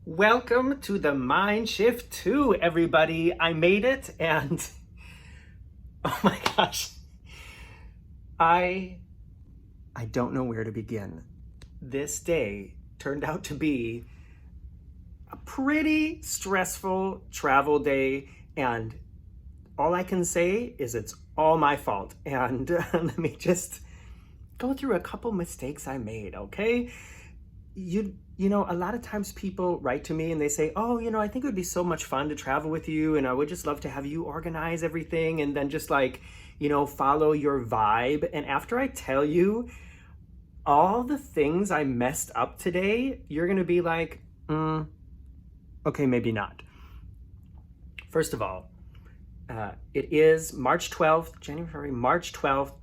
Welcome to the Mind Shift 2, everybody. I made it, and oh my gosh, I don't know where to begin. This day turned out to be a pretty stressful travel day, and all I can say is it's all my fault. And let me just go through a couple mistakes I made, okay? You know, a lot of times people write to me and they say, oh, I think it would be so much fun to travel with you, and I would just love to have you organize everything and then just follow your vibe. And after I tell you all the things I messed up today, you're gonna be like, okay, maybe not. First of all, it is March 12th,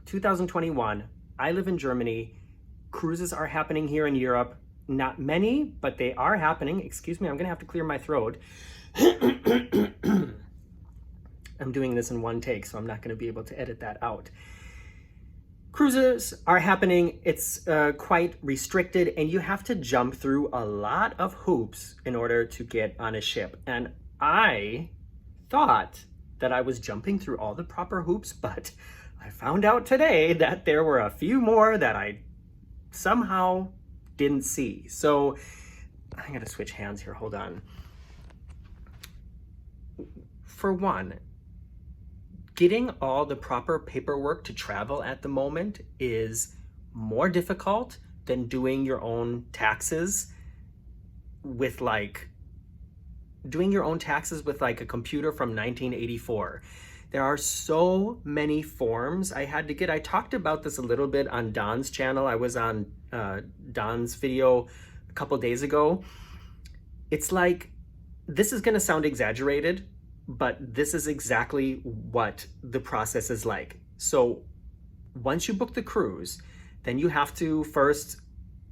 2021. I live in Germany. Cruises are happening here in Europe. Not many, but they are happening. Excuse me, I'm gonna have to clear my throat. I'm doing this in one take, so I'm not gonna be able to edit that out. Cruises are happening. It's quite restricted, and you have to jump through a lot of hoops in order to get on a ship. And I thought that I was jumping through all the proper hoops, but I found out today that there were a few more that I somehow didn't see. So I gotta switch hands here, hold on. For one, getting all the proper paperwork to travel at the moment is more difficult than doing your own taxes with a computer from 1984. There are so many forms I had to get. I talked about this a little bit on Don's channel. I was on Don's video a couple days ago. It's like, this is gonna sound exaggerated, but this is exactly what the process is like. So once you book the cruise, then you have to first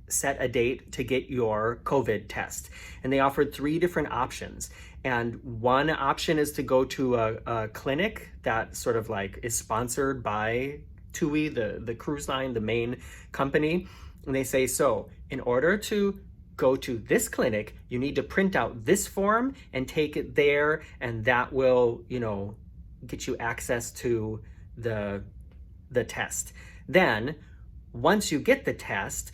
set a date to get your COVID test. And they offered 3 different options. And one option is to go to a clinic that sort of is sponsored by TUI, the cruise line, the main company. And they say, so in order to go to this clinic, you need to print out this form and take it there, and that will, get you access to the test. Then once you get the test,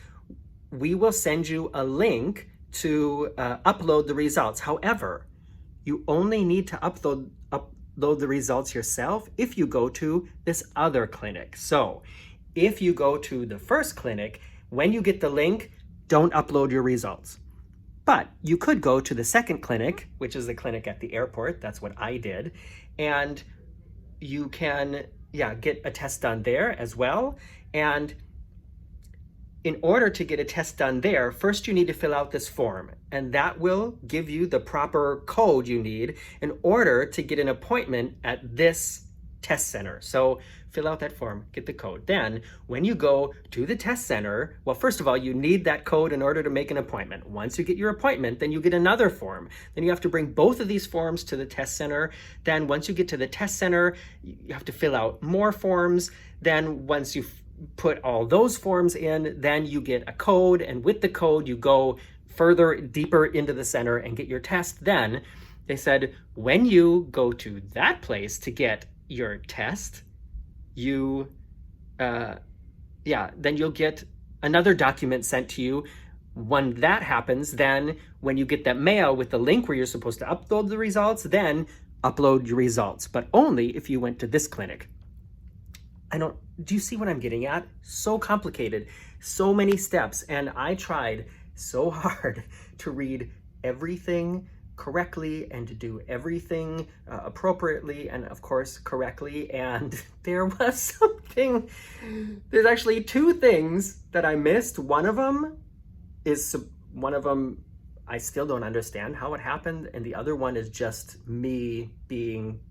we will send you a link to upload the results. However, you only need to upload the results yourself if you go to this other clinic. So if you go to the first clinic, when you get the link, don't upload your results. But you could go to the second clinic, which is the clinic at the airport. That's what I did. And you can, get a test done there as well. And in order to get a test done there, first you need to fill out this form, and that will give you the proper code you need in order to get an appointment at this test center. So fill out that form, get the code. Then when you go to the test center, well, first of all, you need that code in order to make an appointment. Once you get your appointment, then you get another form. Then you have to bring both of these forms to the test center. Then once you get to the test center, you have to fill out more forms. Then once you put all those forms in, then you get a code, and with the code you go further deeper into the center and get your test. Then they said, when you go to that place to get your test, then you'll get another document sent to you. When that happens, then when you get that mail with the link where you're supposed to upload the results, then upload your results, but only if you went to this clinic. Do you see what I'm getting at? So complicated, so many steps, and I tried so hard to read everything correctly and to do everything appropriately and of course correctly, and there's actually 2 things that I missed. One of them I still don't understand how it happened, and the other one is just me being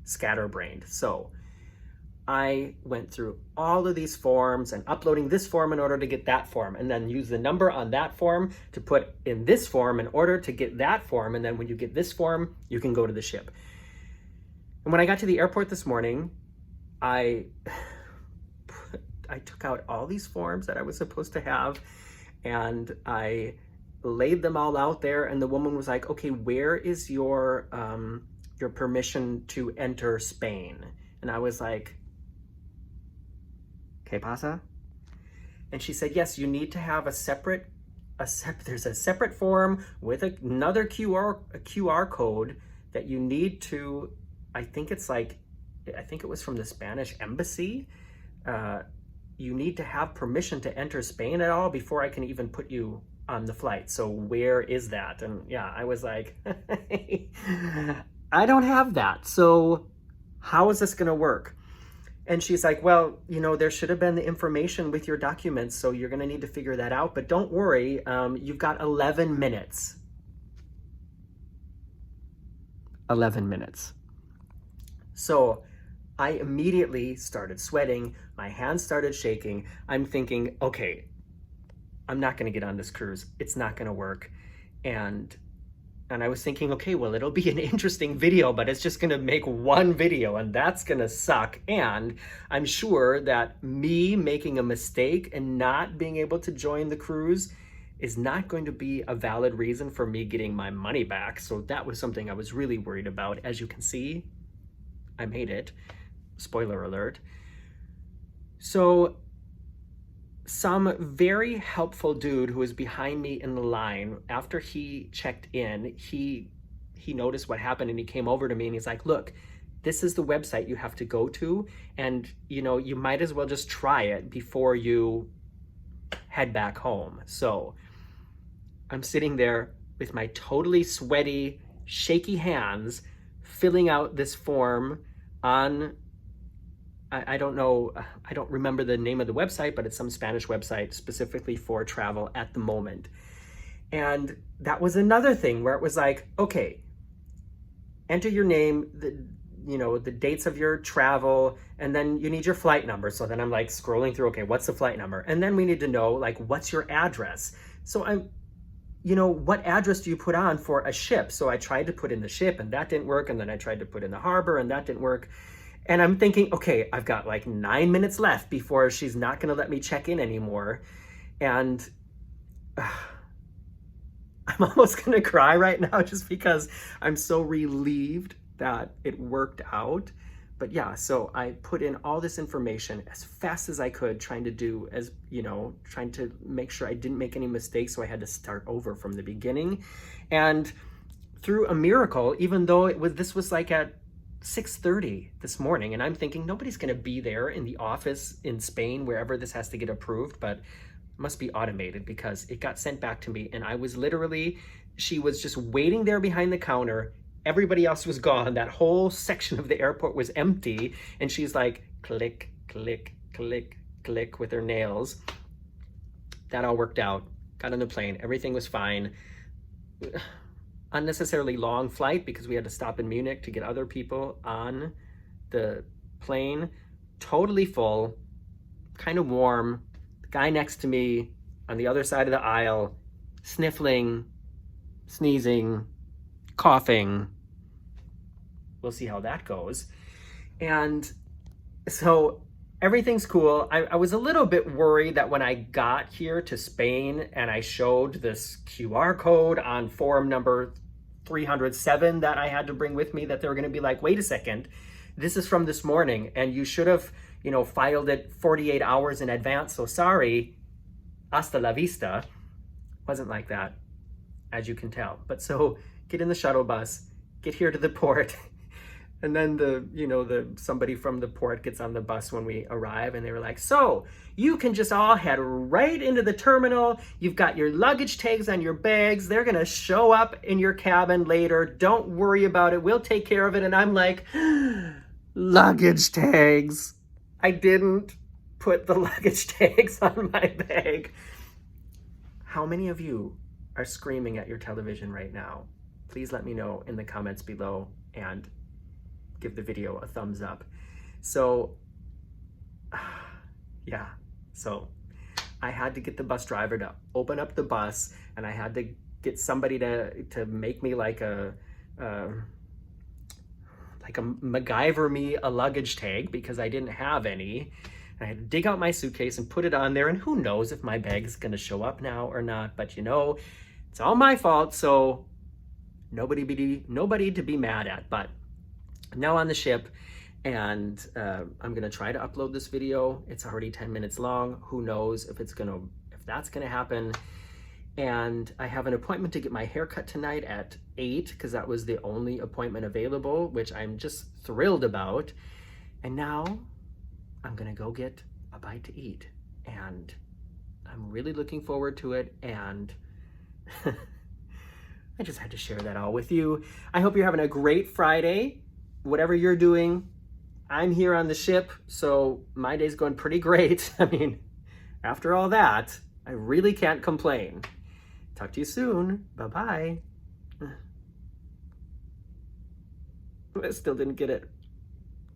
scatterbrained. So I went through all of these forms and uploading this form in order to get that form, and then use the number on that form to put in this form in order to get that form. And then when you get this form, you can go to the ship. And when I got to the airport this morning, I took out all these forms that I was supposed to have, and I laid them all out there, and the woman was like, okay, where is your permission to enter Spain? And I was like, ¿Qué pasa? And she said, yes, you need to have there's a separate form with another QR code that you need to, I think it was from the Spanish embassy. You need to have permission to enter Spain at all before I can even put you on the flight. So where is that? And yeah, I was like, I don't have that. So how is this gonna work? And she's like, well, there should have been the information with your documents, so you're gonna need to figure that out, but don't worry, you've got 11 minutes. 11 minutes. So I immediately started sweating, my hands started shaking. I'm thinking, okay, I'm not gonna get on this cruise. It's not gonna work. And I was thinking, okay, well, it'll be an interesting video, but it's just gonna make one video and that's gonna suck. And I'm sure that me making a mistake and not being able to join the cruise is not going to be a valid reason for me getting my money back. So that was something I was really worried about. As you can see, I made it. Spoiler alert. So some very helpful dude who was behind me in the line, after he checked in, he noticed what happened and he came over to me and he's like, look, this is the website you have to go to, and you might as well just try it before you head back home. So I'm sitting there with my totally sweaty, shaky hands, filling out this form on, I don't know, I don't remember the name of the website, but it's some Spanish website specifically for travel at the moment. And that was another thing where it was like, okay, enter your name, the dates of your travel, and then you need your flight number. So then I'm like scrolling through, okay, what's the flight number? And then we need to know, like, what's your address? So what address do you put on for a ship? So I tried to put in the ship and that didn't work. And then I tried to put in the harbor and that didn't work. And I'm thinking, okay, I've got like 9 minutes left before she's not gonna let me check in anymore. And I'm almost gonna cry right now just because I'm so relieved that it worked out. But yeah, so I put in all this information as fast as I could, trying to make sure I didn't make any mistakes. So I had to start over from the beginning. And through a miracle, even though this was like at 6:30 this morning, and I'm thinking nobody's gonna be there in the office in Spain, wherever this has to get approved, but must be automated because it got sent back to me. And I was she was just waiting there behind the counter. Everybody else was gone. That whole section of the airport was empty. And she's like, click, click, click, click with her nails. That all worked out. Got on the plane. Everything was fine. Unnecessarily long flight because we had to stop in Munich to get other people on the plane. Totally full, kind of warm. The guy next to me on the other side of the aisle, sniffling, sneezing, coughing. We'll see how that goes. And so everything's cool. I was a little bit worried that when I got here to Spain and I showed this QR code on form number 307 that I had to bring with me, that they were gonna be like, wait a second, this is from this morning and you should have, filed it 48 hours in advance. So sorry, hasta la vista. Wasn't like that, as you can tell. But so get in the shuttle bus, get here to the port. And then somebody from the port gets on the bus when we arrive and they were like, so you can just all head right into the terminal. You've got your luggage tags on your bags. They're gonna show up in your cabin later. Don't worry about it. We'll take care of it. And I'm like, luggage tags. I didn't put the luggage tags on my bag. How many of you are screaming at your television right now? Please let me know in the comments below and give the video a thumbs up. So, yeah, so I had to get the bus driver to open up the bus, and I had to get somebody to make me like a MacGyver me a luggage tag because I didn't have any. I had to dig out my suitcase and put it on there, and who knows if my bag is gonna show up now or not, but It's all my fault, so nobody to be mad at. But now on the ship, and I'm gonna try to upload this video. It's already 10 minutes long. Who knows if that's gonna happen. And I have an appointment to get my hair cut tonight at 8, because that was the only appointment available, which I'm just thrilled about. And now I'm gonna go get a bite to eat, and I'm really looking forward to it. And I just had to share that all with you. I hope you're having a great Friday. Whatever you're doing, I'm here on the ship, so my day's going pretty great. I mean, after all that, I really can't complain. Talk to you soon. Bye-bye. I still didn't get it.